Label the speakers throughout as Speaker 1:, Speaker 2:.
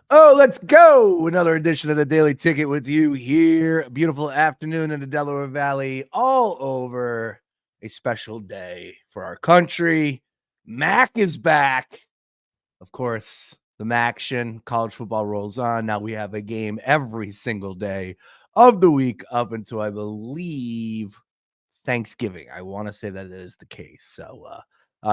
Speaker 1: Oh, let's go. Another edition of the Daily Ticket with you here. A beautiful afternoon in the Delaware Valley, all over a special day for our country. Mac is back. Of course, the Maction, college football rolls on. Now we have a game every single day of the week up until, I believe, Thanksgiving. I want to say that is the case. So,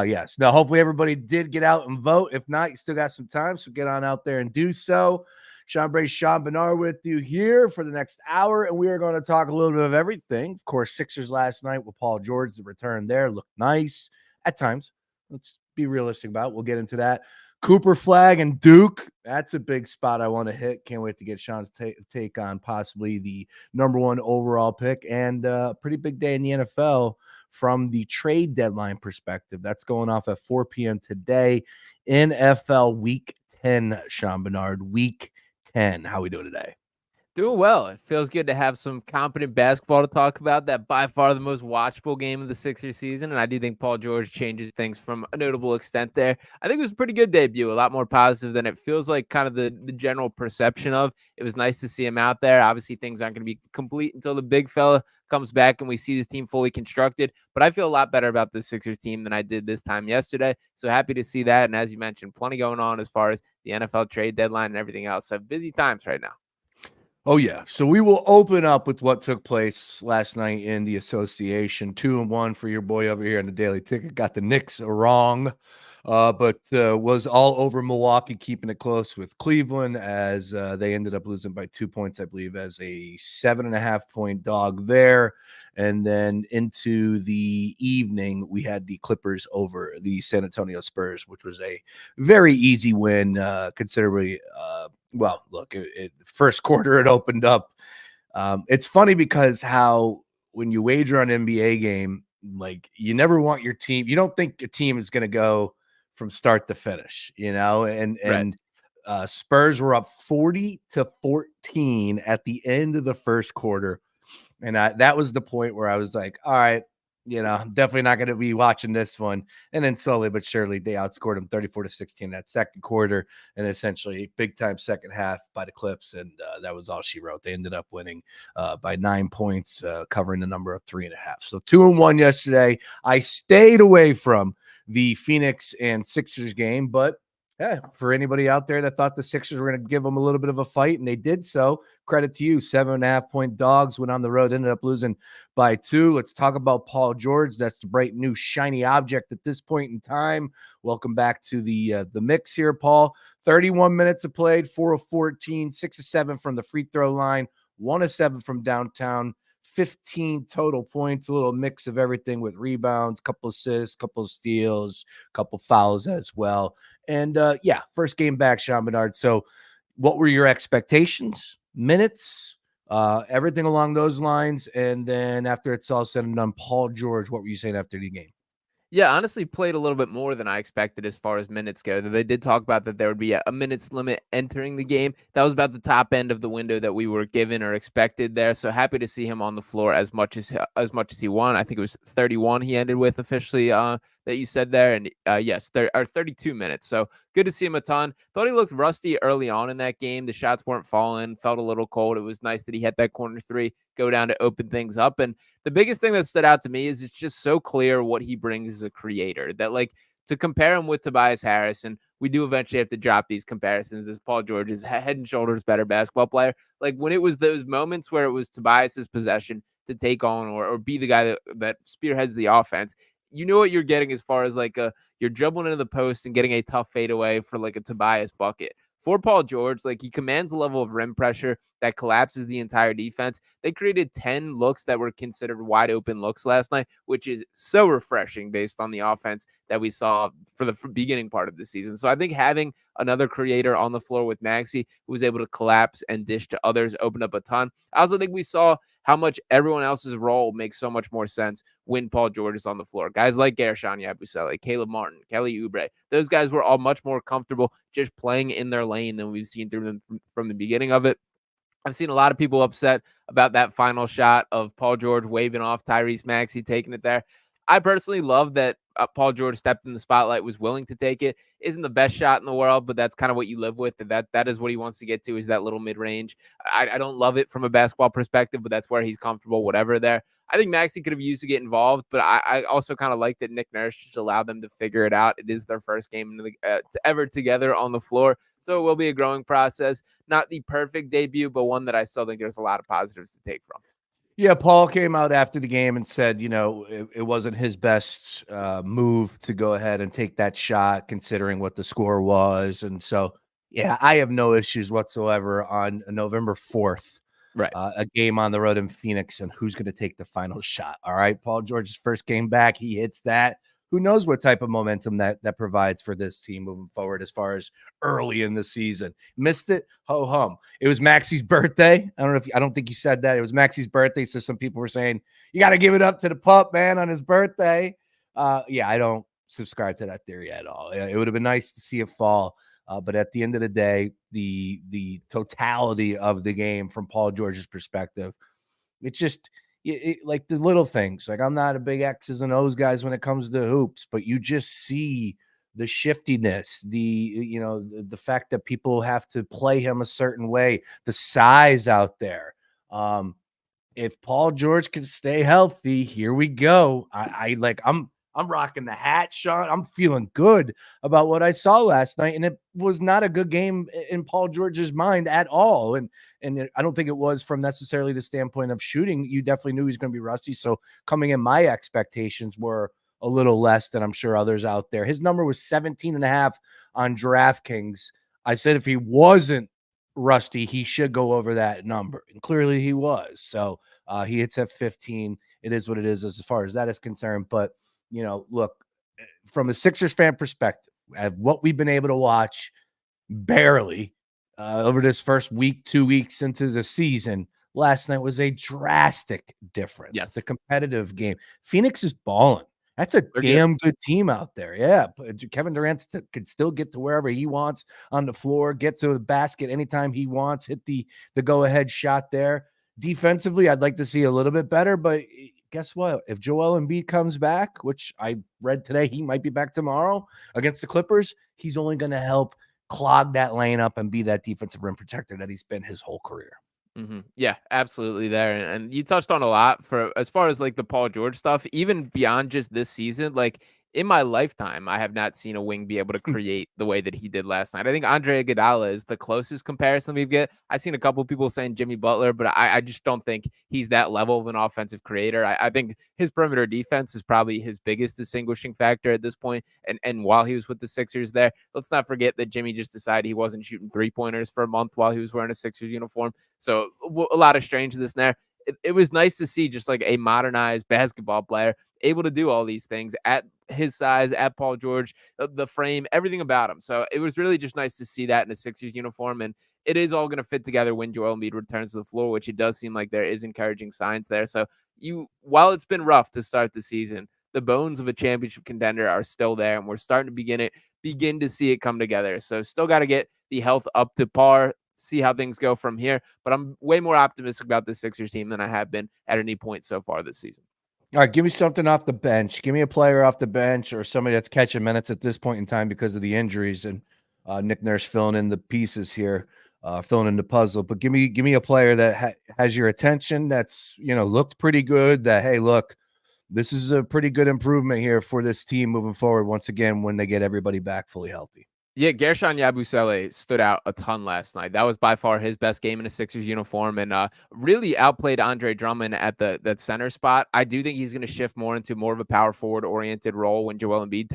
Speaker 1: yes. Now, hopefully everybody did get out and vote. If not, you still got some time, so get on out there and do so. Sean Bray, Sean Barnard with you here for the next hour, and we are going to talk a little bit of everything. Of course, Sixers last night with Paul George, the return there looked nice at times. Let's be realistic about it. We'll get into that. Cooper Flag and Duke. That's a big spot I want to hit. Can't wait to get Sean's take on possibly the number one overall pick and a pretty big day in the NFL from the trade deadline perspective. That's going off at 4 p.m. today. NFL Week 10, Sean Barnard. Week 10. How we doing today?
Speaker 2: Doing well. It feels good to have some competent basketball to talk about. That by far the most watchable game of the Sixers season, and I do think Paul George changes things from a notable extent there. I think it was a pretty good debut, a lot more positive than it feels like kind of the general perception of. It was nice to see him out there. Obviously, things aren't going to be complete until the big fella comes back and we see this team fully constructed, but I feel a lot better about the Sixers team than I did this time yesterday. So happy to see that. And as you mentioned, plenty going on as far as the NFL trade deadline and everything else. So busy times right now.
Speaker 1: Oh, yeah. So we will open up with what took place last night in the association. 2-1 for your boy over here in the Daily Ticket. Got the Knicks wrong, but was all over Milwaukee, keeping it close with Cleveland as they ended up losing by 2 points, I believe, as a 7.5-point dog there. And then into the evening, we had the Clippers over the San Antonio Spurs, which was a very easy win, considerably. Well, look, first quarter it opened up. It's funny because how when you wager on an NBA game, like you never want your team. You don't think a team is going to go from start to finish, and
Speaker 2: Right.
Speaker 1: Spurs were up 40-14 at the end of the first quarter, and that was the point where I was like, all right. I'm definitely not going to be watching this one. And then slowly but surely, they outscored them 34-16 that second quarter, and essentially big time second half by the Clips. And that was all she wrote. They ended up winning by 9 points, covering the number of 3.5. So 2-1 yesterday. I stayed away from the Phoenix and Sixers game, but yeah, for anybody out there that thought the Sixers were going to give them a little bit of a fight, and they did so, credit to you. 7.5-point dogs went on the road, ended up losing by 2. Let's talk about Paul George. That's the bright new shiny object at this point in time. Welcome back to the mix here, Paul. 31 minutes of played, 4 of 14, 6 of 7 from the free throw line, 1 of 7 from downtown. 15 total points, a little mix of everything with rebounds, couple assists, couple steals, couple fouls as well. And first game back, Sean Barnard. So what were your expectations, minutes, everything along those lines? And then after it's all said and done, Paul George, what were you saying after the game?
Speaker 2: Yeah, honestly, played a little bit more than I expected as far as minutes go. They did talk about that there would be a minutes limit entering the game. That was about the top end of the window that we were given or expected there. So happy to see him on the floor as much as he won. I think it was 31 he ended with officially that you said there, and yes, 32 minutes. So good to see him a ton. Thought he looked rusty early on in that game. The shots weren't falling, felt a little cold. It was nice that he hit that corner three, go down to open things up. And the biggest thing that stood out to me is it's just so clear what he brings as a creator that, like, to compare him with Tobias Harris, and we do eventually have to drop these comparisons as Paul George is head and shoulders better basketball player. Like when it was those moments where it was Tobias's possession to take on or be the guy that spearheads the offense, you know what you're getting as far as like you're dribbling into the post and getting a tough fadeaway for like a Tobias bucket. For Paul George, like he commands a level of rim pressure that collapses the entire defense. They created 10 looks that were considered wide open looks last night, which is so refreshing based on the offense that we saw for the beginning part of the season. So I think having another creator on the floor with Maxey who was able to collapse and dish to others opened up a ton. I also think we saw how much everyone else's role makes so much more sense when Paul George is on the floor. Guys like Gershon Yabusele, Caleb Martin, Kelly Oubre, those guys were all much more comfortable just playing in their lane than we've seen through them from the beginning of it. I've seen a lot of people upset about that final shot of Paul George waving off Tyrese Maxey, taking it there. I personally love that Paul George stepped in the spotlight, was willing to take it. Isn't the best shot in the world, but that's kind of what you live with. That is what he wants to get to, is that little mid range. I don't love it from a basketball perspective, but that's where he's comfortable. Whatever there. I think Maxey could have used to get involved, but I also kind of like that Nick Nurse just allowed them to figure it out. It is their first game ever together on the floor, so it will be a growing process. Not the perfect debut, but one that I still think there's a lot of positives to take from.
Speaker 1: Yeah, Paul came out after the game and said, it wasn't his best move to go ahead and take that shot, considering what the score was. And so, yeah, I have no issues whatsoever on November 4th,
Speaker 2: Right.
Speaker 1: A game on the road in Phoenix, and who's going to take the final shot. All right, Paul George's first game back, he hits that. Who knows what type of momentum that provides for this team moving forward as far as early in the season. Missed it, ho hum. It was Maxey's birthday. I don't think you said that. It was Maxey's birthday, so some people were saying you got to give it up to the pup, man, on his birthday. Yeah, I don't subscribe to that theory at all. It would have been nice to see it fall, but at the end of the day, the totality of the game from Paul George's perspective, it's just like the little things. Like, I'm not a big X's and O's guys when it comes to hoops, but you just see the shiftiness, the fact that people have to play him a certain way, the size out there. If Paul George can stay healthy, here we go. I'm rocking the hat, Sean. I'm feeling good about what I saw last night, and it was not a good game in Paul George's mind at all. And I don't think it was from necessarily the standpoint of shooting. You definitely knew he was going to be rusty. So coming in, my expectations were a little less than I'm sure others out there. His number was 17.5 on DraftKings. I said if he wasn't rusty, he should go over that number, and clearly he was. So he hits at 15. It is what it is as far as that is concerned. But look, from a Sixers fan perspective, of what we've been able to watch barely over this first week, 2 weeks into the season, last night was a drastic difference.
Speaker 2: Yes.
Speaker 1: The competitive game. Phoenix is balling. That's a damn good team out there. Yeah. Kevin Durant could still get to wherever he wants on the floor, get to the basket anytime he wants, hit the go-ahead shot there. Defensively, I'd like to see a little bit better, but guess what? If Joel Embiid comes back, which I read today, he might be back tomorrow against the Clippers, he's only going to help clog that lane up and be that defensive rim protector that he's been his whole career.
Speaker 2: Mm-hmm. Yeah, absolutely there. And you touched on a lot for as far as like the Paul George stuff, even beyond just this season. Like, in my lifetime, I have not seen a wing be able to create the way that he did last night. I think Andre Iguodala is the closest comparison we've get. I've seen a couple people saying Jimmy Butler, but I just don't think he's that level of an offensive creator. I think his perimeter defense is probably his biggest distinguishing factor at this point. And while he was with the Sixers there, let's not forget that Jimmy just decided he wasn't shooting 3-pointers for a month while he was wearing a Sixers uniform. So a lot of strangeness there. It was nice to see just like a modernized basketball player able to do all these things at his size, at Paul George, the frame, everything about him. So it was really just nice to see that in a Sixers uniform. And it is all going to fit together when Joel Embiid returns to the floor, which it does seem like there is encouraging signs there. So while it's been rough to start the season, the bones of a championship contender are still there, and we're starting to begin to see it come together. So still got to get the health up to par, see how things go from here. But I'm way more optimistic about the Sixers team than I have been at any point so far this season.
Speaker 1: All right, give me something off the bench. Give me a player off the bench or somebody that's catching minutes at this point in time because of the injuries, and Nick Nurse filling in the pieces here, filling in the puzzle. But give me a player that has your attention, that's looked pretty good. That, hey, look, this is a pretty good improvement here for this team moving forward. Once again, when they get everybody back fully healthy.
Speaker 2: Yeah, Gershon Yabusele stood out a ton last night. That was by far his best game in a Sixers uniform, and really outplayed Andre Drummond at that center spot. I do think he's going to shift more into more of a power forward oriented role when Joel Embiid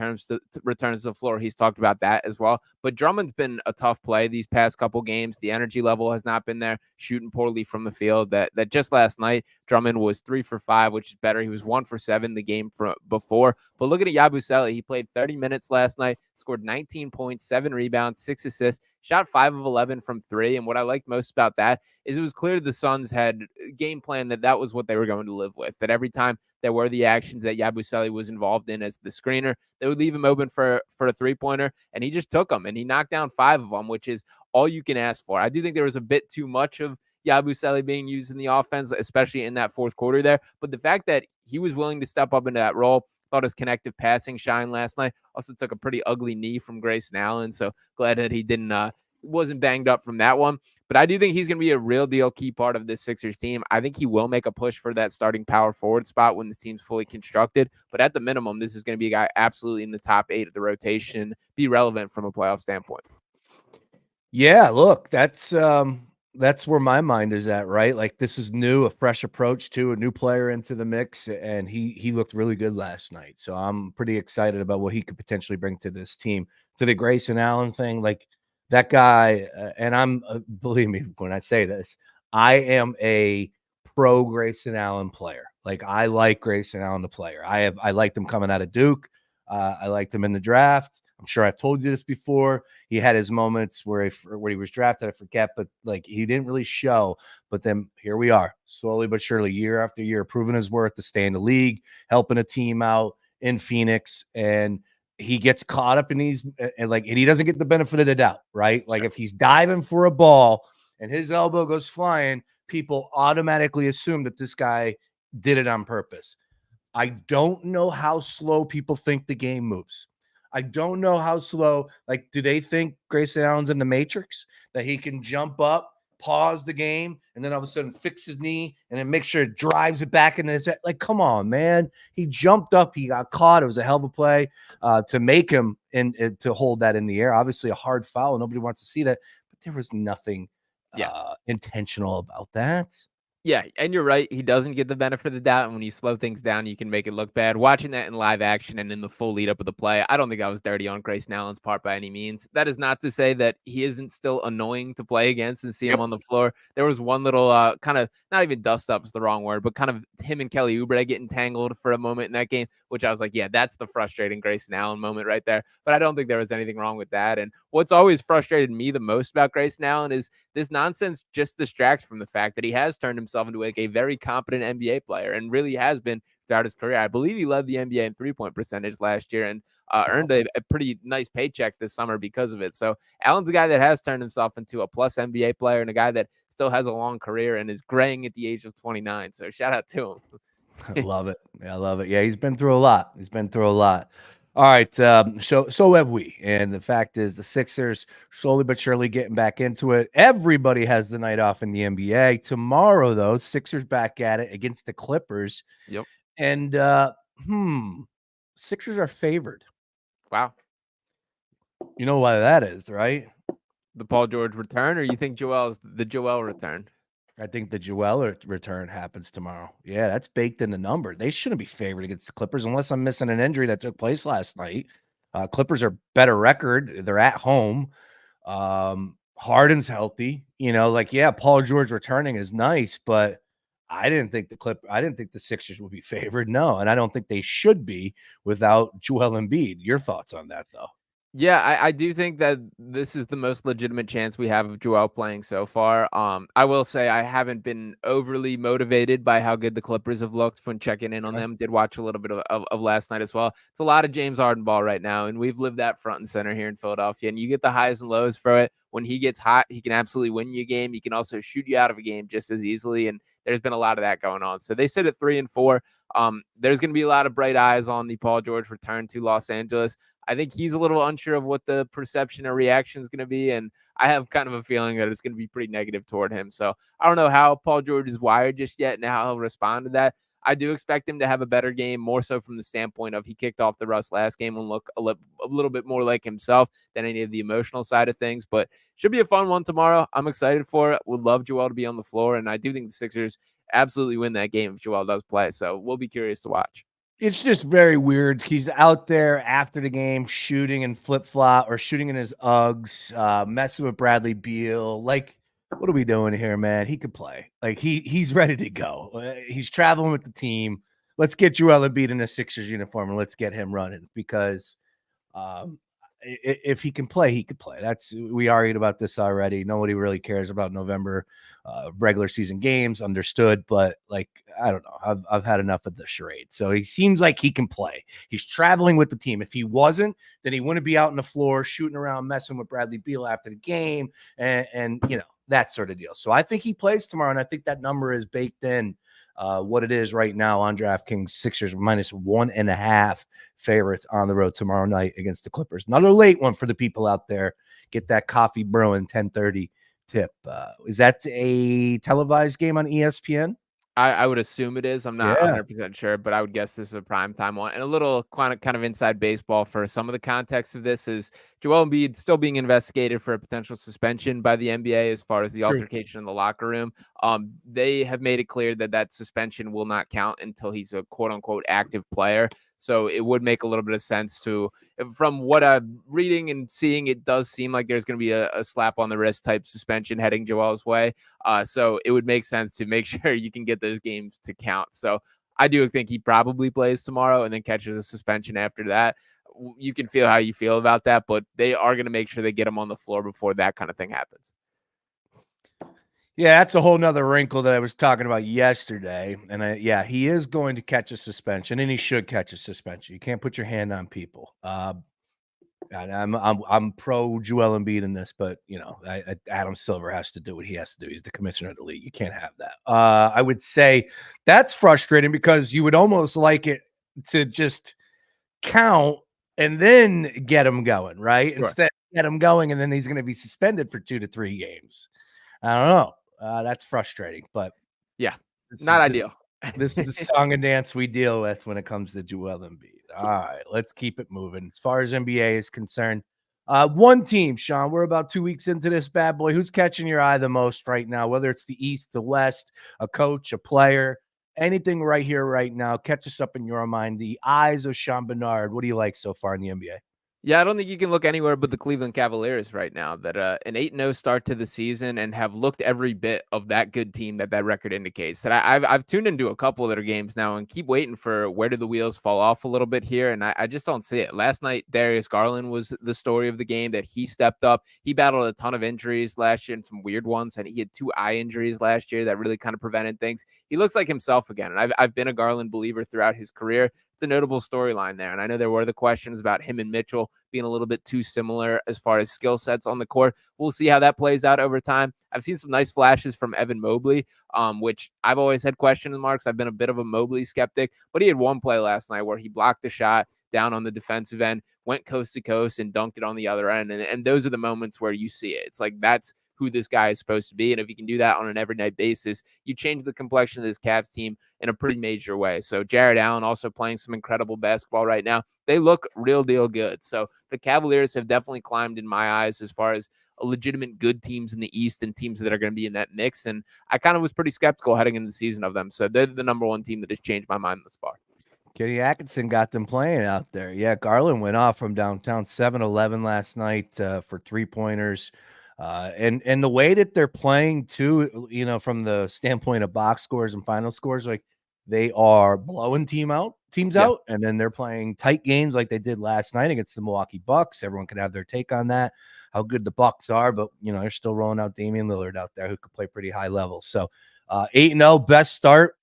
Speaker 2: returns to the floor. He's talked about that as well. But Drummond's been a tough play these past couple games. The energy level has not been there, shooting poorly from the field. That just last night, Drummond was 3 for 5, which is better. He was 1 for 7 the game before. But looking at Yabusele, he played 30 minutes last night, scored 19 points, 7 rebounds, 6 assists, shot 5 of 11 from 3. And what I liked most about that is it was clear the Suns had a game plan that was what they were going to live with, that every time there were the actions that Yabusele was involved in as the screener, they would leave him open for a 3-pointer, and he just took them, and he knocked down 5 of them, which is all you can ask for. I do think there was a bit too much of Yabusele being used in the offense, especially in that fourth quarter there. But the fact that he was willing to step up into that role, Thought his connective passing shined last night. Also took a pretty ugly knee from Grayson Allen, so glad that he wasn't banged up from that one. But I do think he's going to be a real deal key part of this Sixers team. I think he will make a push for that starting power forward spot when the team's fully constructed. But at the minimum, this is going to be a guy absolutely in the top 8 of the rotation, be relevant from a playoff standpoint.
Speaker 1: Yeah, look, that's where my mind is at, right? Like, this is new, a fresh approach to a new player into the mix, and he looked really good last night. So I'm pretty excited about what he could potentially bring to this team. To the Grayson Allen thing, like that guy, and I'm believe me when I say this, I am a pro Grayson Allen player. Like, I like Grayson Allen the player. I liked him coming out of Duke. I liked him in the draft. I'm sure I've told you this before. He had his moments where he was drafted, I forget, but like he didn't really show. But then here we are, slowly but surely, year after year, proving his worth to stay in the league, helping a team out in Phoenix, and he gets caught up in these, and he doesn't get the benefit of the doubt, right? Like, if he's diving for a ball and his elbow goes flying, people automatically assume that this guy did it on purpose. I don't know how slow people think the game moves. I don't know how slow. Like, do they think Grayson Allen's in the Matrix, that he can jump up, pause the game, and then all of a sudden fix his knee and then make sure it drives it back into his head? Like, come on, man. He jumped up. He got caught. It was a hell of a play to make him to hold that in the air. Obviously, a hard foul. Nobody wants to see that. But there was nothing intentional about that.
Speaker 2: Yeah, and you're right. He doesn't get the benefit of the doubt. And when you slow things down, you can make it look bad. Watching that in live action and in the full lead up of the play, I don't think I was dirty on Grayson Allen's part by any means. That is not to say that he isn't still annoying to play against and see him on the floor. There was one little kind of, not even dust up is the wrong word, but kind of him and Kelly Oubre getting tangled for a moment in that game, which I was like, yeah, that's the frustrating Grayson Allen moment right there. But I don't think there was anything wrong with that. And what's always frustrated me the most about Grayson Allen is this nonsense just distracts from the fact that he has turned himself into like a very competent NBA player and really has been throughout his career. I believe he led the NBA in 3-point percentage last year and earned a pretty nice paycheck this summer because of it. So Allen's a guy that has turned himself into a plus NBA player and a guy that still has a long career and is graying at the age of 29. So shout out to him.
Speaker 1: I love it. I love it. Yeah, he's been through a lot. All right, so have we, and the fact is the Sixers slowly but surely getting back into it. Everybody has the night off in the NBA. Tomorrow, though, Sixers back at it against the Clippers.
Speaker 2: Yep.
Speaker 1: And, Sixers are favored.
Speaker 2: Wow.
Speaker 1: You know why that is, right?
Speaker 2: The Paul George return, or you think Joel's the Joel return?
Speaker 1: I think the Joel return happens tomorrow. Yeah, that's baked in the number. They shouldn't be favored against the Clippers unless I'm missing an injury that took place last night. Clippers are better record. They're at home. Harden's healthy. Paul George returning is nice, but I didn't think the Sixers would be favored. No, and I don't think they should be without Joel Embiid. Your thoughts on that, though?
Speaker 2: Yeah, I do think that this is the most legitimate chance we have of Joel playing so far. I will say I haven't been overly motivated by how good the Clippers have looked when checking in on them. Did watch a little bit of last night as well. It's a lot of James Harden ball right now, and we've lived that front and center here in Philadelphia. And you get the highs and lows for it. When he gets hot, he can absolutely win you a game. He can also shoot you out of a game just as easily. And there's been a lot of that going on. So they sit at 3-4. There's going to be a lot of bright eyes on the Paul George return to Los Angeles. I think he's a little unsure of what the perception or reaction is going to be. And I have kind of a feeling that it's going to be pretty negative toward him. So I don't know how Paul George is wired just yet and how he'll respond to that. I do expect him to have a better game, more so from the standpoint of he kicked off the rust last game and look a little bit more like himself than any of the emotional side of things. But should be a fun one tomorrow. I'm excited for it. Would love Joel to be on the floor. And I do think the Sixers absolutely win that game if Joel does play. So we'll be curious to watch.
Speaker 1: It's just very weird. He's out there after the game shooting in flip-flop or shooting in his Uggs, messing with Bradley Beal. Like, what are we doing here, man? He could play. Like, he's ready to go. He's traveling with the team. Let's get Joel Embiid in a Sixers uniform and let's get him running because if he can play, he could play. We argued about this already. Nobody really cares about November regular season games. Understood, but like I don't know. I've had enough of the charade. So he seems like he can play. He's traveling with the team. If he wasn't, then he wouldn't be out on the floor shooting around, messing with Bradley Beal after the game. And that sort of deal. So I think he plays tomorrow, and I think that number is baked in. What it is right now on DraftKings, Sixers -1.5 favorites on the road tomorrow night against the Clippers. Another late one for the people out there. Get that coffee brewing, 10:30 tip. Is that a televised game on ESPN?
Speaker 2: I would assume it is. I'm not
Speaker 1: Yeah.
Speaker 2: 100% sure, but I would guess this is a prime time one. And a little kind of inside baseball for some of the context of this is Joel Embiid still being investigated for a potential suspension by the NBA as far as the
Speaker 1: True.
Speaker 2: altercation in the locker room. They have made it clear that that suspension will not count until he's a quote unquote active player. So it would make a little bit of sense from what I'm reading and seeing, it does seem like there's going to be a slap on the wrist type suspension heading Joel's way. So it would make sense to make sure you can get those games to count. So I do think he probably plays tomorrow and then catches a suspension after that. You can feel how you feel about that, but they are going to make sure they get him on the floor before that kind of thing happens.
Speaker 1: Yeah, that's a whole nother wrinkle that I was talking about yesterday. And he is going to catch a suspension, and he should catch a suspension. You can't put your hand on people. And I'm pro Joel Embiid in this, but Adam Silver has to do what he has to do. He's the commissioner of the league. You can't have that. I would say that's frustrating because you would almost like it to just count and then get him going, right?
Speaker 2: Sure.
Speaker 1: Instead, get him going, and then he's going to be suspended for 2 to 3 games. I don't know. That's frustrating, but
Speaker 2: yeah, not ideal.
Speaker 1: This is the song and dance we deal with when it comes to Joel Embiid. All right, let's keep it moving. As far as NBA is concerned, one team, Sean, we're about 2 weeks into this bad boy. Who's catching your eye the most right now? Whether it's the East, the West, a coach, a player, anything right here, right now. Catch us up in your mind. The eyes of Sean Barnard. What do you like so far in the NBA?
Speaker 2: Yeah, I don't think you can look anywhere but the Cleveland Cavaliers right now. That an 8-0 start to the season and have looked every bit of that good team that record indicates. That I've tuned into a couple of their games now and keep waiting for where do the wheels fall off a little bit here, and I just don't see it. Last night, Darius Garland was the story of the game. That he stepped up. He battled a ton of injuries last year and some weird ones, and he had 2 eye injuries last year that really kind of prevented things. He looks like himself again, and I've been a Garland believer throughout his career. It's a notable storyline there. And I know there were the questions about him and Mitchell being a little bit too similar as far as skill sets on the court. We'll see how that plays out over time. I've seen some nice flashes from Evan Mobley, which I've always had question marks. I've been a bit of a Mobley skeptic, but he had one play last night where he blocked a shot down on the defensive end, went coast to coast and dunked it on the other end. And those are the moments where you see it. It's like, that's who this guy is supposed to be. And if you can do that on an every night basis, you change the complexion of this Cavs team in a pretty major way. So Jared Allen also playing some incredible basketball right now. They look real deal good. So the Cavaliers have definitely climbed in my eyes as far as a legitimate good teams in the East and teams that are going to be in that mix. And I kind of was pretty skeptical heading into the season of them. So they're the number one team that has changed my mind thus far.
Speaker 1: Kenny Atkinson got them playing out there. Yeah, Garland went off from downtown 7-11 last night for 3-pointers. And the way that they're playing too, from the standpoint of box scores and final scores, like they are blowing teams out, and then they're playing tight games like they did last night against the Milwaukee Bucks. Everyone can have their take on that, how good the Bucks are, but they're still rolling out Damian Lillard out there who could play pretty high level. So 8-0, best start,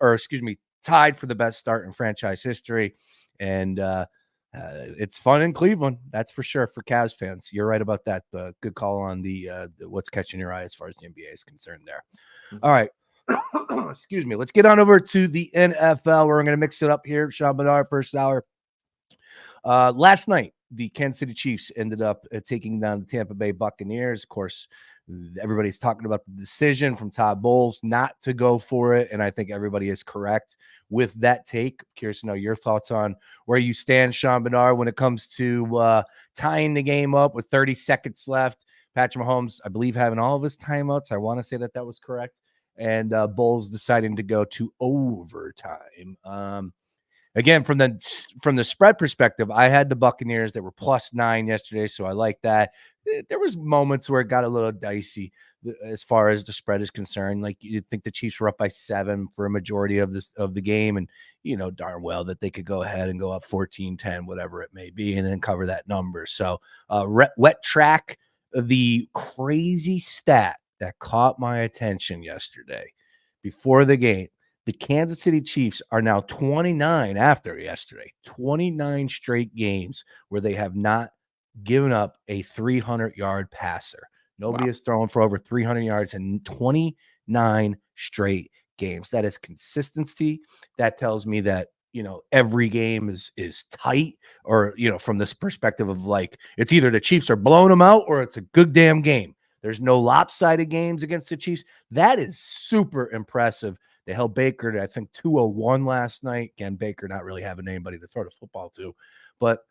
Speaker 1: tied for the best start in franchise history. And it's fun in Cleveland, that's for sure, for Cavs fans. You're right about that. Good call on the what's catching your eye as far as the NBA is concerned there. All right. Excuse me. Let's get on over to the NFL. We're going to mix it up here. Sean Barnard, first hour. Last night, the Kansas City Chiefs ended up taking down the Tampa Bay Buccaneers. Of course, everybody's talking about the decision from Todd Bowles not to go for it, and I think everybody is correct with that take. Curious to know your thoughts on where you stand, Sean Barnard, when it comes to tying the game up with 30 seconds left. Patrick Mahomes, I believe, having all of his timeouts. I want to say that was correct. And Bowles deciding to go to overtime. Again, from the spread perspective, I had the Buccaneers that were +9 yesterday, so I like that. There was moments where it got a little dicey as far as the spread is concerned. Like, you'd think the Chiefs were up by 7 for a majority of the game, and darn well that they could go ahead and go up 14-10, whatever it may be, and then cover that number. So wet track, the crazy stat that caught my attention yesterday before the game. The Kansas City Chiefs are now 29 after yesterday, 29 straight games where they have not given up a 300-yard passer. Nobody has thrown for over 300 yards in 29 straight games. That is consistency. That tells me that, every game is tight, or, from this perspective of like, it's either the Chiefs are blowing them out or it's a good damn game. There's no lopsided games against the Chiefs. That is super impressive. They held Baker to, I think, 201 last night. Again, Baker not really having anybody to throw the football to. But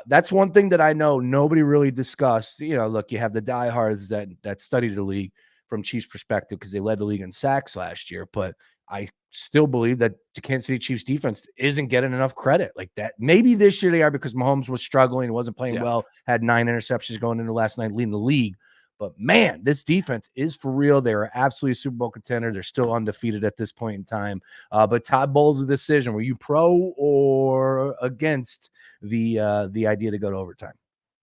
Speaker 1: that's one thing that I know nobody really discussed. Look, you have the diehards that study the league from Chiefs perspective because they led the league in sacks last year. But I still believe that the Kansas City Chiefs defense isn't getting enough credit like that. Maybe this year they are because Mahomes was struggling, wasn't playing well, had 9 interceptions going into last night, leading the league. But man, this defense is for real. They are absolutely a Super Bowl contender. They're still undefeated at this point in time. But Todd Bowles' decision, were you pro or against the idea to go to overtime?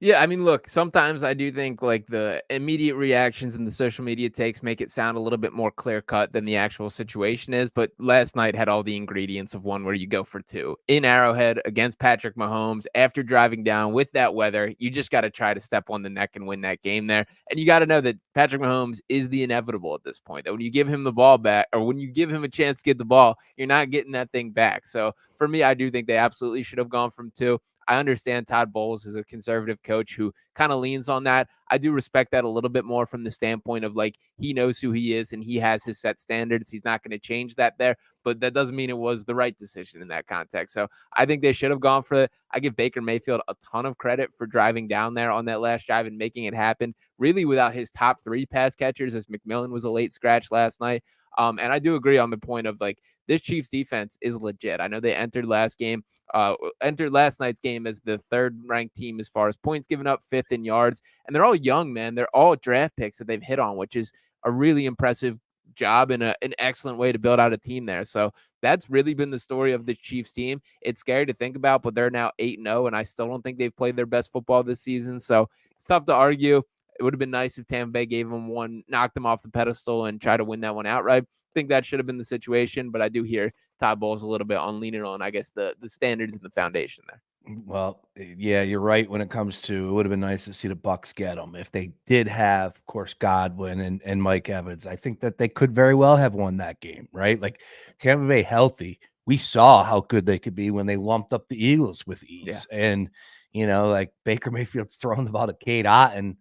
Speaker 2: Yeah, I mean, look, sometimes I do think like the immediate reactions and the social media takes make it sound a little bit more clear cut than the actual situation is. But last night had all the ingredients of one where you go for 2 in Arrowhead against Patrick Mahomes after driving down with that weather. You just got to try to step on the neck and win that game there. And you got to know that Patrick Mahomes is the inevitable at this point, that when you give him the ball back, or when you give him a chance to get the ball, you're not getting that thing back. So for me, I do think they absolutely should have gone from 2. I understand Todd Bowles is a conservative coach who kind of leans on that. I do respect that a little bit more from the standpoint of like, he knows who he is and he has his set standards. He's not going to change that there, but that doesn't mean it was the right decision in that context. So I think they should have gone for it. I give Baker Mayfield a ton of credit for driving down there on that last drive and making it happen, really without his top 3 pass catchers, as McMillan was a late scratch last night. And I do agree on the point of like, this Chiefs defense is legit. I know they entered last night's game as the 3rd ranked team as far as points given up, 5th in yards, and they're all young, man. They're all draft picks that they've hit on, which is a really impressive job and an excellent way to build out a team there. So that's really been the story of the Chiefs team. It's scary to think about, but they're now 8-0, and I still don't think they've played their best football this season. So it's tough to argue. It would have been nice if Tampa Bay gave them one, knocked them off the pedestal, and try to win that one outright. I think that should have been the situation, but I do hear Todd Bowles a little bit on leaning on, I guess, the standards and the foundation there.
Speaker 1: Well, yeah, you're right. When it comes to, it would have been nice to see the Bucs get them. If they did have, of course, Godwin and Mike Evans, I think that they could very well have won that game, right? Like Tampa Bay healthy, we saw how good they could be when they lumped up the Eagles with ease. Yeah. And, like Baker Mayfield's thrown the ball to Cade Otton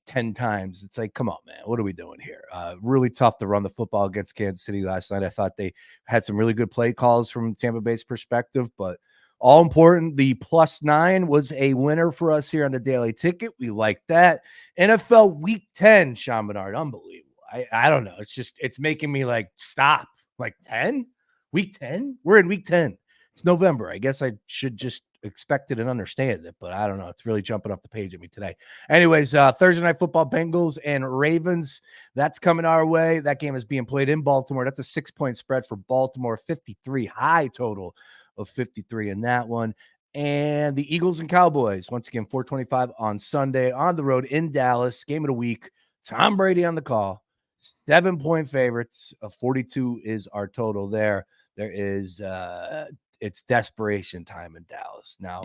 Speaker 1: 10 times. It's like, come on, man, what are we doing here? Really tough to run the football against Kansas City last night. I thought they had some really good play calls from Tampa Bay's perspective, but all important, the +9 was a winner for us here on the Daily Ticket. We like that. NFL Week 10, Sean Barnard, unbelievable. I don't know. It's making me like stop. Like 10? Week 10? We're in Week 10. It's November. I guess I should just expect it and understand it, but I don't know. It's really jumping off the page at me today. Anyways, Thursday Night Football, Bengals and Ravens. That's coming our way. That game is being played in Baltimore. That's a 6-point spread for Baltimore, 53 high total of 53 in that one. And the Eagles and Cowboys, once again, 4:25 on Sunday on the road in Dallas. Game of the week. Tom Brady on the call. 7-point favorites. 42 is our total there. There is it's desperation time in Dallas. Now,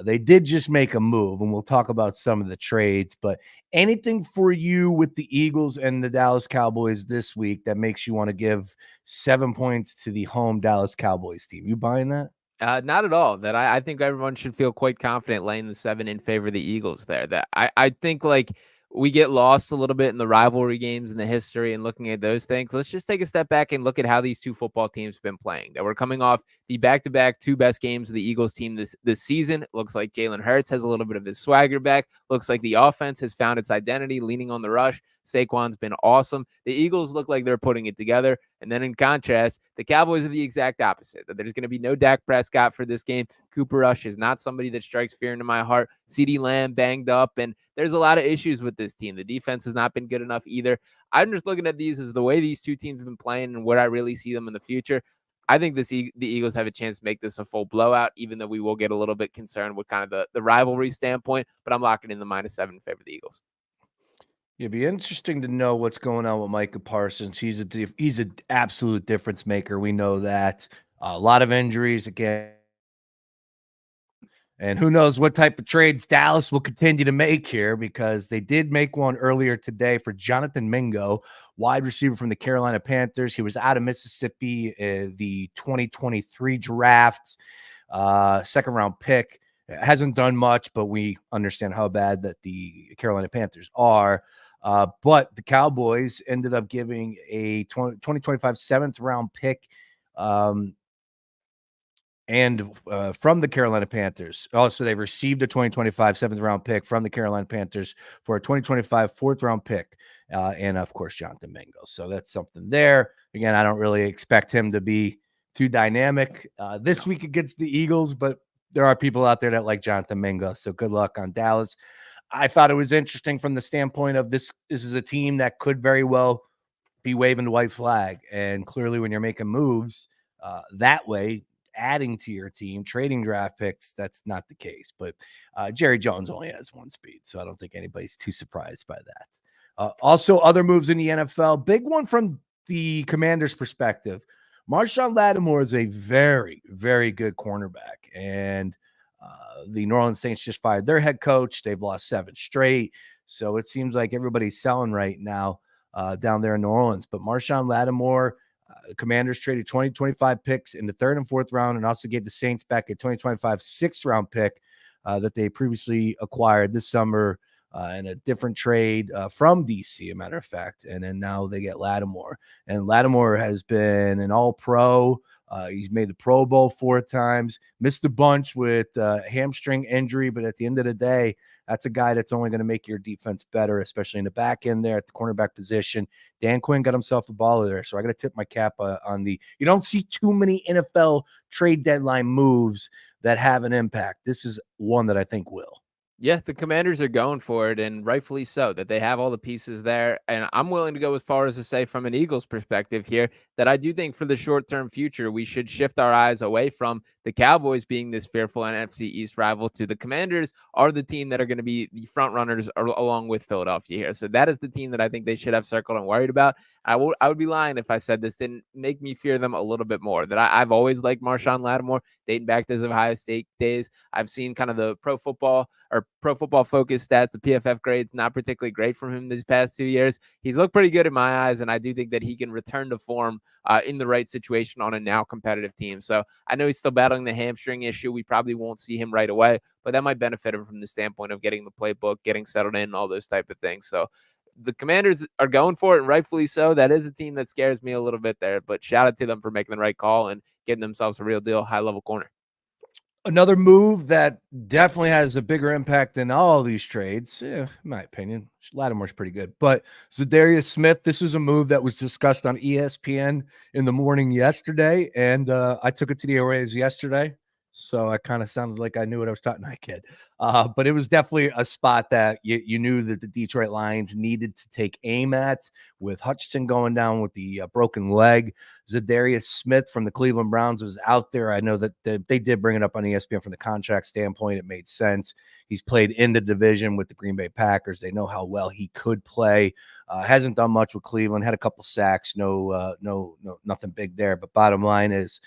Speaker 1: they did just make a move, and we'll talk about some of the trades, but anything for you with the Eagles and the Dallas Cowboys this week that makes you want to give 7 points to the home Dallas Cowboys team? You buying that?
Speaker 2: Not at all. That I think everyone should feel quite confident laying the 7 in favor of the Eagles there. That I think like we get lost a little bit in the rivalry games and the history and looking at those things. Let's just take a step back and look at how these two football teams have been playing. That we're coming off the back-to-back 2 best games of the Eagles team this season. It looks like Jalen Hurts has a little bit of his swagger back. Looks like the offense has found its identity, leaning on the rush. Saquon's been awesome. The Eagles look like they're putting it together. And then in contrast, the Cowboys are the exact opposite. That there's going to be no Dak Prescott for this game. Cooper Rush is not somebody that strikes fear into my heart. CeeDee Lamb banged up, and there's a lot of issues with this team. The defense has not been good enough either. I'm just looking at these as the way these two teams have been playing and where I really see them in the future. I think the Eagles have a chance to make this a full blowout, even though we will get a little bit concerned with kind of the rivalry standpoint, but I'm locking in the -7 in favor of the Eagles.
Speaker 1: It'd be interesting to know what's going on with Micah Parsons. He's an absolute difference maker. We know that. A lot of injuries again. And who knows what type of trades Dallas will continue to make here, because they did make one earlier today for Jonathan Mingo, wide receiver from the Carolina Panthers. He was out of Mississippi, the 2023 draft, second round pick. Hasn't done much, but we understand how bad that the Carolina Panthers are. But the Cowboys ended up giving a 2025 seventh round pick and from the Carolina Panthers. Also, they received a 2025 seventh round pick from the Carolina Panthers for a 2025 fourth round pick. And of course, Jonathan Mingo. So that's something there. Again, I don't really expect him to be too dynamic this week against the Eagles, but there are people out there that like Jonathan Mingo. So good luck on Dallas. I thought it was interesting from the standpoint of this is a team that could very well be waving the white flag. And clearly when you're making moves that way, adding to your team, trading draft picks, that's not the case. But Jerry Jones only has one speed, so I don't think anybody's too surprised by that. Also, other moves in the NFL, big one from the Commanders' perspective. Marshawn Lattimore is a very, very good cornerback, and the New Orleans Saints just fired their head coach. They've lost 7 straight, so it seems like everybody's selling right now down there in New Orleans. But Marshawn Lattimore, Commanders traded 2025 picks in the 3rd and 4th round, and also gave the Saints back a 2025 6th round pick that they previously acquired this summer in a different trade from DC, a matter of fact. And then now they get Lattimore. And Lattimore has been an all-pro. He's made the Pro Bowl 4 times, missed a bunch with hamstring injury, but at the end of the day, that's a guy that's only going to make your defense better, especially in the back end there at the cornerback position. Dan Quinn got himself a baller there, so I got to tip my cap on the – you don't see too many NFL trade deadline moves that have an impact. This is one that I think will.
Speaker 2: Yeah, the Commanders are going for it, and rightfully so, that they have all the pieces there. And I'm willing to go as far as to say, from an Eagles perspective here, that I do think for the short-term future, we should shift our eyes away from the Cowboys being this fearful NFC East rival to the Commanders are the team that are going to be the front runners along with Philadelphia here. So that is the team that I think they should have circled and worried about. I would be lying if I said this didn't make me fear them a little bit more. That I've always liked Marshawn Lattimore, dating back to his Ohio State days. I've seen kind of the Pro Football Focus stats, the PFF grades, not particularly great from him these past 2 years. He's looked pretty good in my eyes, and I do think that he can return to form in the right situation on a now competitive team. So I know he's still battling the hamstring issue. We probably won't see him right away, but that might benefit him from the standpoint of getting the playbook, getting settled in, all those type of things. So the Commanders are going for it, and rightfully so. That is a team that scares me a little bit there, but shout out to them for making the right call and getting themselves a real deal high-level corner.
Speaker 1: Another move that definitely has a bigger impact than all of these trades, in my opinion. Lattimore's pretty good. But Zadarius Smith, this was a move that was discussed on ESPN in the morning yesterday, and I took it to the airwaves yesterday. So I kind of sounded like I knew what I was talking to. I kid. But it was definitely a spot that you knew that the Detroit Lions needed to take aim at, with Hutchinson going down with the broken leg. Zadarius Smith from the Cleveland Browns was out there. I know that they did bring it up on ESPN from the contract standpoint. It made sense. He's played in the division with the Green Bay Packers. They know how well he could play. Hasn't done much with Cleveland. Had a couple sacks. Nothing big there. But bottom line is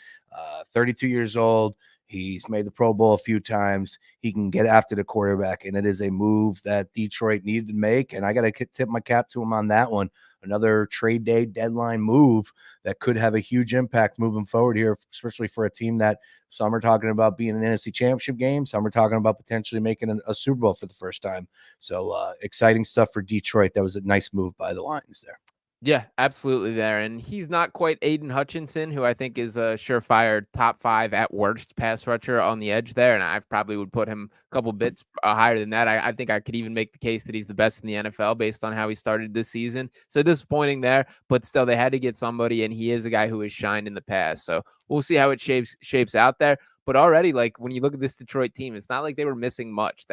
Speaker 1: 32 years old. He's made the Pro Bowl a few times. He can get after the quarterback, and it is a move that Detroit needed to make, and I got to tip my cap to him on that one. Another trade day deadline move that could have a huge impact moving forward here, especially for a team that some are talking about being an NFC Championship game. Some are talking about potentially making a Super Bowl for the first time. So exciting stuff for Detroit. That was a nice move by the Lions there.
Speaker 2: Yeah, absolutely there. And he's not quite Aiden Hutchinson, who I think is a surefire top 5 at worst pass rusher on the edge there. And I probably would put him a couple bits higher than that. I think I could even make the case that he's the best in the NFL based on how he started this season. So disappointing there, but still they had to get somebody, and he is a guy who has shined in the past. So we'll see how it shapes out there. But already, like, when you look at this Detroit team, it's not like they were missing much.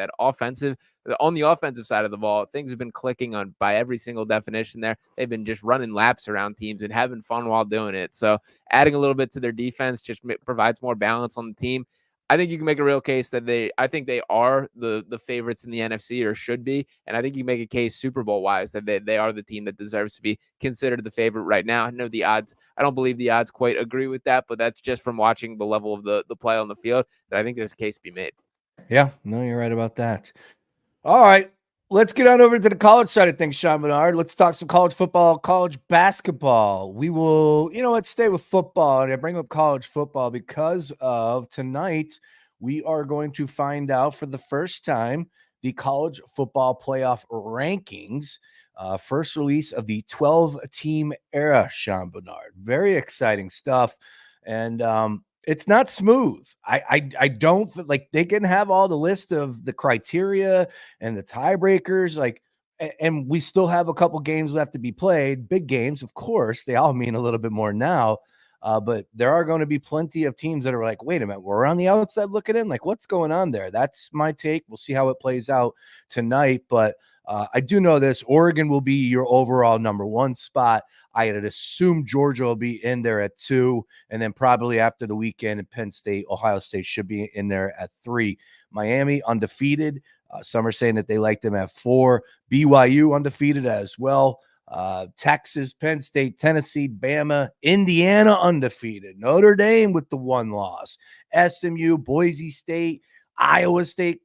Speaker 2: On the offensive side of the ball, things have been clicking on by every single definition there. They've been just running laps around teams and having fun while doing it. So adding a little bit to their defense just provides more balance on the team. I think you can make a real case that I think they are the favorites in the NFC, or should be. And I think you can make a case Super Bowl wise that they are the team that deserves to be considered the favorite right now. I know the odds, I don't believe the odds quite agree with that, but that's just from watching the level of the play on the field that I think there's a case to be made.
Speaker 1: Yeah, no, you're right about that. All right. Let's get on over to the college side of things, Sean Barnard. Let's talk some college football, college basketball. We will, let's stay with football. And I bring up college football because of tonight, we are going to find out for the first time the college football playoff rankings. First release of the 12-team era, Sean Barnard. Very exciting stuff. And it's not smooth. I don't like they can have all the list of the criteria and the tiebreakers, and we still have a couple games left to be played. Big games, of course, they all mean a little bit more now. But there are going to be plenty of teams that are like, wait a minute, we're on the outside looking in. Like, what's going on there? That's my take. We'll see how it plays out tonight. But I do know this: Oregon will be your overall number one spot. I had assumed Georgia will be in there at 2, and then probably after the weekend, Penn State, Ohio State should be in there at 3. Miami undefeated. Some are saying that they like them at 4. BYU undefeated as well. Texas, Penn State, Tennessee, Bama, Indiana undefeated. Notre Dame with the 1 loss. SMU, Boise State, Iowa State.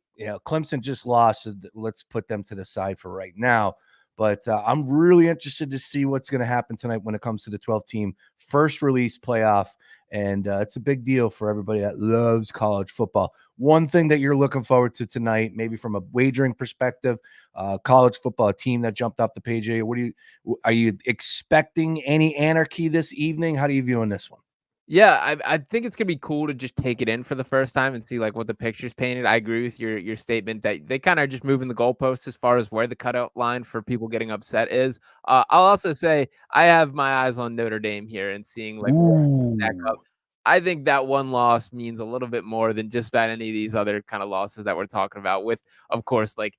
Speaker 1: Clemson just lost. So let's put them to the side for right now. But I'm really interested to see what's going to happen tonight when it comes to the 12-team first release playoff. And it's a big deal for everybody that loves college football. One thing that you're looking forward to tonight, maybe from a wagering perspective, college football, a team that jumped off the page. Are you expecting any anarchy this evening? How do you viewing this one?
Speaker 2: Yeah, I think it's gonna be cool to just take it in for the first time and see like what the picture's painted. I agree with your statement that they kind of just moving the goalposts as far as where the cutout line for people getting upset is. I'll also say I have my eyes on Notre Dame here and seeing like where they stack up.
Speaker 1: Ooh.
Speaker 2: I think that 1 loss means a little bit more than just about any of these other kind of losses that we're talking about. With, of course, like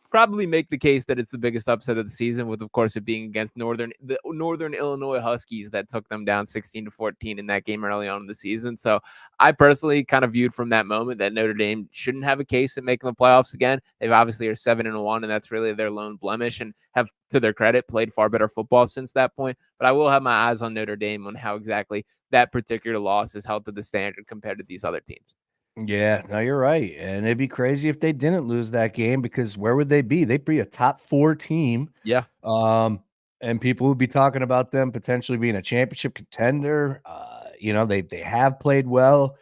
Speaker 2: probably make the case that it's the biggest upset of the season, with of course it being against the Northern Illinois Huskies that took them down 16-14 in that game early on in the season. So I personally kind of viewed from that moment that Notre Dame shouldn't have a case in making the playoffs again. They've obviously are 7-1, and that's really their lone blemish, and have, to their credit, played far better football since that point. But I will have my eyes on Notre Dame on how exactly that particular loss is held to the standard compared to these other teams.
Speaker 1: Yeah, no, you're right. And it'd be crazy if they didn't lose that game, because where would they be? They'd be a top 4 team.
Speaker 2: Yeah.
Speaker 1: Um, and people would be talking about them potentially being a championship contender. They have played well.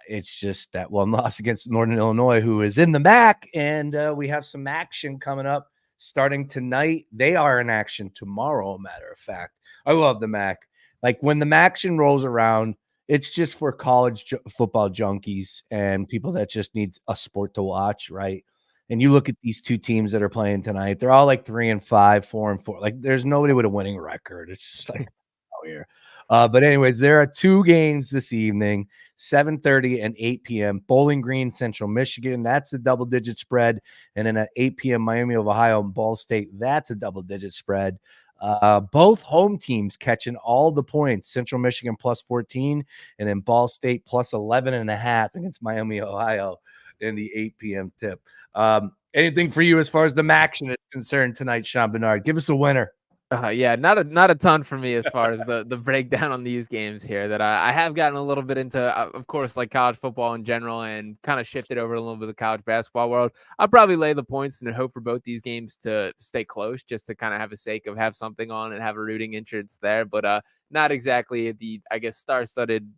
Speaker 1: It's just that 1 loss against Northern Illinois, who is in the MAC, and we have some action coming up starting tonight. They are in action tomorrow, matter of fact. I love the MAC. Like, when the MACtion rolls around, it's just for college football junkies and people that just need a sport to watch, right? And you look at these 2 teams that are playing tonight; they're all like 3-5, 4-4. Like, there's nobody with a winning record. It's just like out here. But anyways, there are 2 games this evening: 7:30 and 8 p.m. Bowling Green, Central Michigan. That's a double-digit spread. And then at 8 p.m., Miami of Ohio and Ball State. That's a double-digit spread. Both home teams catching all the points. Central Michigan plus 14, and then Ball State plus 11.5 against Miami, Ohio in the 8 p.m. tip. Anything for you as far as the action is concerned tonight, Sean Barnard? Give us a winner.
Speaker 2: Yeah, not a ton for me as far as the breakdown on these games here. That I have gotten a little bit into, of course, like college football in general, and kind of shifted over a little bit of the college basketball world. I'll probably lay the points and hope for both these games to stay close, just to kind of have a sake of have something on and have a rooting interest there. But not exactly the, I guess, star-studded,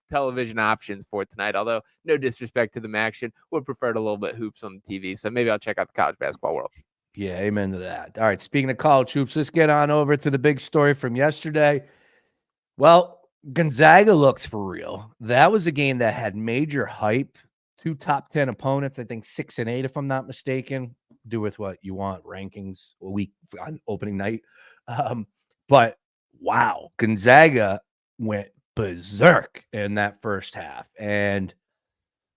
Speaker 2: television options for tonight. Although no disrespect to the action, would prefer a little bit hoops on the TV. So maybe I'll check out the college basketball world.
Speaker 1: Yeah, amen to that. All right, speaking of college hoops, let's get on over to the big story from yesterday. Well, Gonzaga looks for real. That was a game that had major hype. 2 top 10 opponents, I think 6 and 8, if I'm not mistaken. Do with what you want, rankings a week on opening night. But wow, Gonzaga went berserk in that first half. And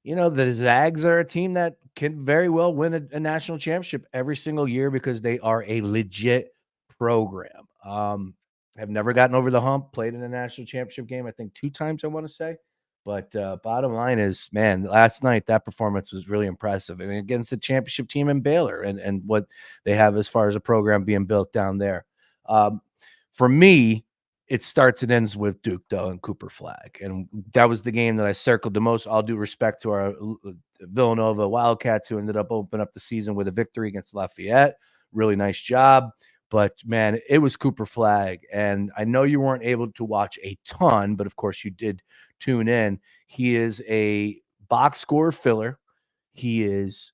Speaker 1: the Zags are a team that can very well win a national championship every single year because they are a legit program. Have never gotten over the hump, played in a national championship game, I think 2 times, I want to say. But bottom line is, man, last night that performance was really impressive, and against the championship team in Baylor and what they have as far as a program being built down there. For me, it starts and ends with Duke, though, and Cooper Flag. And that was the game that I circled the most. All due respect to our Villanova Wildcats, who ended up opening up the season with a victory against Lafayette. Really nice job. But, man, it was Cooper Flagg. And I know you weren't able to watch a ton, but, of course, you did tune in. He is a box score filler. He is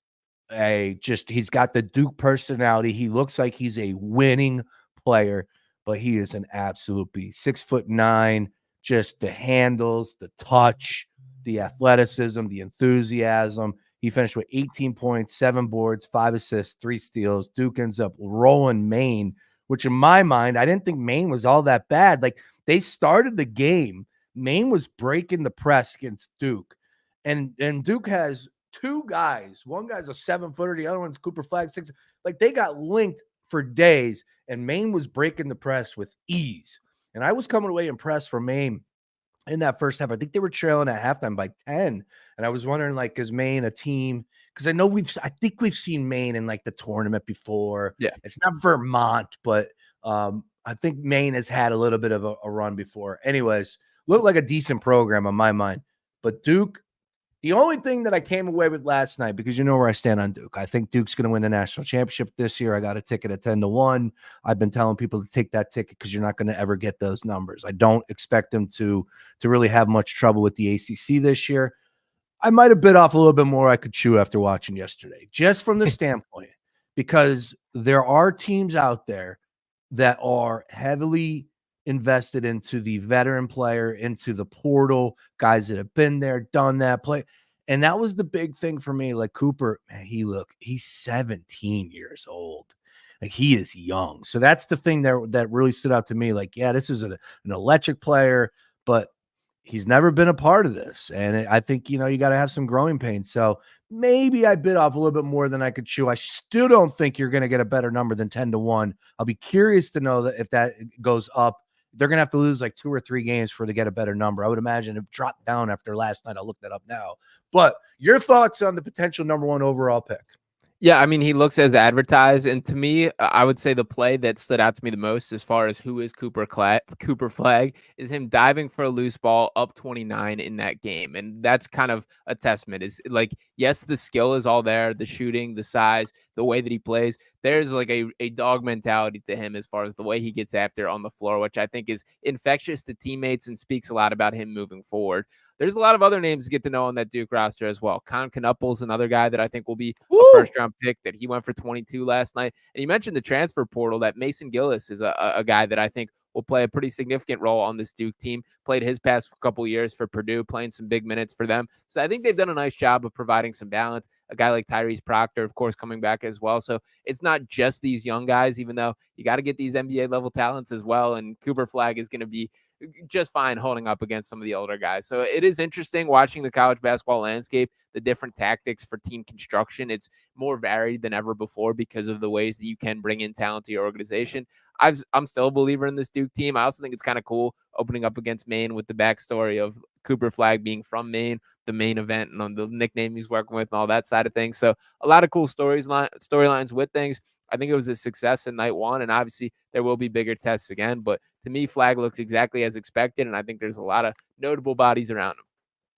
Speaker 1: he's got the Duke personality. He looks like he's a winning player, but he is an absolute beast. 6'9", just the handles, the touch, the athleticism, the enthusiasm. He finished with 18 points, 7 boards, 5 assists, 3 steals. Duke ends up rolling Maine, which in my mind, I didn't think Maine was all that bad. Like, they started the game, Maine was breaking the press against Duke. And Duke has 2 guys. One guy's a 7-footer, the other one's Cooper Flagg, 6. Like, they got linked for days, and Maine was breaking the press with ease. And I was coming away impressed for Maine in that first half. I think they were trailing at halftime by 10. And I was wondering, like, is Maine a team? Because I think we've seen Maine in like the tournament before.
Speaker 2: Yeah.
Speaker 1: It's not Vermont, but I think Maine has had a little bit of a run before. Anyways, looked like a decent program on my mind. But Duke, the only thing that I came away with last night, because you know where I stand on Duke, I think Duke's going to win the national championship this year. I got a ticket at 10-1. I've been telling people to take that ticket because you're not going to ever get those numbers. I don't expect them to really have much trouble with the ACC this year. I might have bit off a little bit more I could chew after watching yesterday, just from the standpoint, because there are teams out there that are heavily invested into the veteran player, into the portal, guys that have been there, done that play. And that was the big thing for me. Like, Cooper, man, he's 17 years old. Like, he is young. So that's the thing that really stood out to me. Like, yeah, this is an electric player, but he's never been a part of this. And I think, you got to have some growing pains. So maybe I bit off a little bit more than I could chew. I still don't think you're going to get a better number than 10-1. I'll be curious to know that if that goes up. They're going to have to lose like 2 or 3 games to get a better number. I would imagine it dropped down after last night. I'll look that up now. But your thoughts on the potential number 1 overall pick?
Speaker 2: Yeah, I mean, he looks as advertised, and to me, I would say the play that stood out to me the most as far as who is Cooper Flagg is him diving for a loose ball up 29 in that game, and that's kind of a testament. Is like, yes, the skill is all there, the shooting, the size, the way that he plays. There's like a dog mentality to him as far as the way he gets after on the floor, which I think is infectious to teammates and speaks a lot about him moving forward. There's a lot of other names to get to know on that Duke roster as well. Con Knupple's another guy that I think will be a first-round pick that he went for 22 last night. And you mentioned the transfer portal, that Mason Gillis is a guy that I think will play a pretty significant role on this Duke team. Played his past couple years for Purdue, playing some big minutes for them. So I think they've done a nice job of providing some balance. A guy like Tyrese Proctor, of course, coming back as well. So it's not just these young guys, even though you got to get these NBA-level talents as well. And Cooper Flagg is going to be just fine holding up against some of the older guys. So it is interesting watching the college basketball landscape, the different tactics for team construction. It's more varied than ever before because of the ways that you can bring in talent to your organization. I'm still a believer in this Duke team. I also think it's kind of cool opening up against Maine with the backstory of Cooper Flagg being from Maine, the main event, and on the nickname he's working with and all that side of things. So a lot of cool storylines with things. I think it was a success in night 1, and obviously there will be bigger tests again. But to me, Flagg looks exactly as expected, and I think there's a lot of notable bodies around him.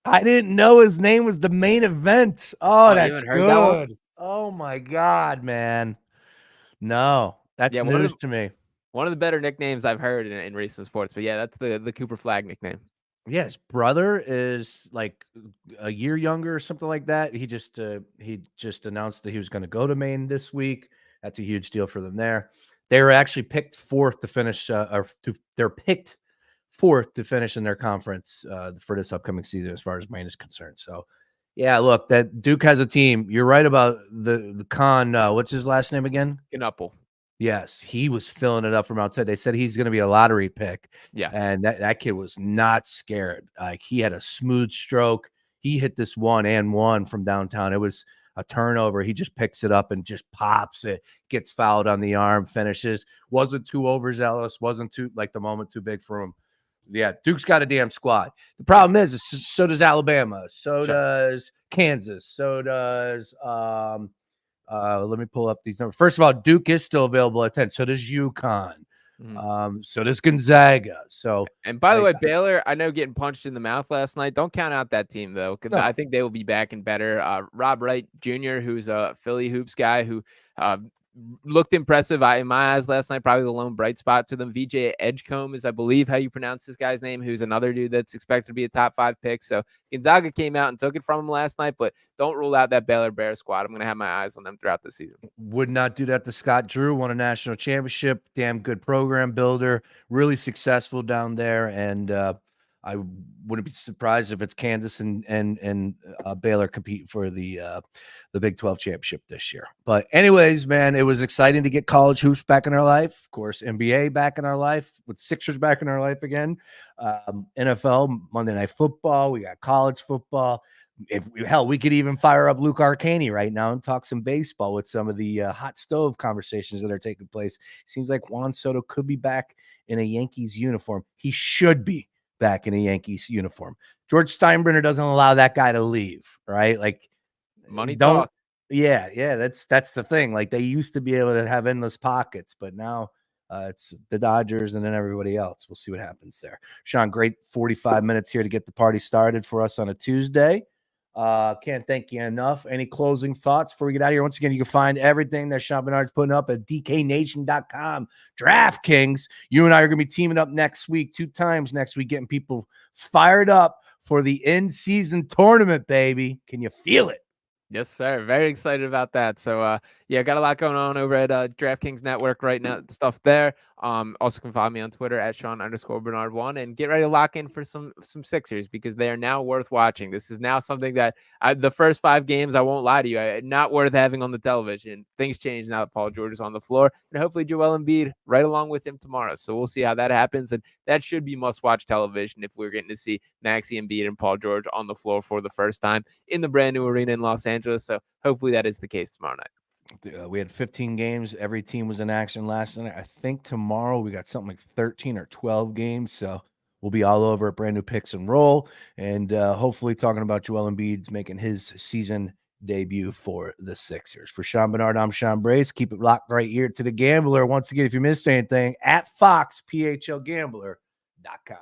Speaker 1: I didn't know his name was the main event. Oh, that's good.
Speaker 2: That
Speaker 1: oh, my God, man. No, that's news to me.
Speaker 2: One of the better nicknames I've heard in recent sports. But, yeah, that's the Cooper Flagg nickname.
Speaker 1: Yeah, his brother is like a year younger or something like that. He just announced that he was going to go to Maine this week. That's a huge deal for them there. They were actually picked 4th to finish, they're picked 4th to finish in their conference for this upcoming season, as far as Maine is concerned. So, yeah, look, that Duke has a team. You're right about the Con. What's his last name again?
Speaker 2: Knuppel.
Speaker 1: Yes, he was filling it up from outside. They said he's going to be a lottery pick.
Speaker 2: Yeah.
Speaker 1: And that kid was not scared. Like, he had a smooth stroke. He hit this 1-and-1 from downtown. It was a turnover. He just picks it up and just pops it, gets fouled on the arm, finishes. Wasn't too overzealous. Wasn't too, like, the moment too big for him. Yeah, Duke's got a damn squad. The problem is so does Alabama. So does Kansas. So does let me pull up these numbers. First of all, Duke is still available at 10. So does UConn. So does Gonzaga. So,
Speaker 2: and by the way, Baylor, I know getting punched in the mouth last night. Don't count out that team though, because I think they will be back and better. Rob Wright Jr., who's a Philly hoops guy, who looked impressive in my eyes last night. Probably the lone bright spot to them. VJ Edgecombe is, I believe, how you pronounce this guy's name, who's another dude that's expected to be a top 5 pick. So Gonzaga came out and took it from him last night, but don't rule out that Baylor Bear squad. I'm going to have my eyes on them throughout the season.
Speaker 1: Would not do that to Scott Drew. Won a national championship. Damn good program builder. Really successful down there. And I wouldn't be surprised if it's Kansas and Baylor compete for the Big 12 championship this year. But anyways, man, it was exciting to get college hoops back in our life. Of course, NBA back in our life, with Sixers back in our life again. NFL, Monday Night Football. We got college football. Hell, we could even fire up Luke Arcani right now and talk some baseball with some of the hot stove conversations that are taking place. Seems like Juan Soto could be back in a Yankees uniform. He should be back in a Yankees uniform. George Steinbrenner doesn't allow that guy to leave, right? Like,
Speaker 2: money talk.
Speaker 1: Yeah, that's the thing. Like, they used to be able to have endless pockets, but now it's the Dodgers and then everybody else. We'll see what happens there. Sean, great 45 minutes here to get the party started for us on a Tuesday. Can't thank you enough. Any closing thoughts before we get out of here? Once again, you can find everything that Sean Barnard's putting up at DKNation.com. DraftKings. You and I are going to be teaming up next week, 2 times next week, getting people fired up for the in-season tournament, baby. Can you feel it?
Speaker 2: Yes, sir. Very excited about that. So, yeah, got a lot going on over at DraftKings Network right now. Stuff there. Also can follow me on Twitter at Sean_Bernard1 and get ready to lock in for some Sixers, because they are now worth watching. This is now something that the first 5 games, I won't lie to you, not worth having on the television. Things change now that Paul George is on the floor, and hopefully Joel Embiid right along with him tomorrow. So we'll see how that happens, and that should be must-watch television if we're getting to see Maxey Embiid and Paul George on the floor for the first time in the brand new arena in Los Angeles. So hopefully that is the case tomorrow night.
Speaker 1: We had 15 games. Every team was in action last night. I think tomorrow we got something like 13 or 12 games. So we'll be all over at brand new picks and roll. And hopefully talking about Joel Embiid's making his season debut for the Sixers. For Sean Barnard, I'm Sean Brace. Keep it locked right here to the Gambler. Once again, if you missed anything, at FoxPHLGambler.com.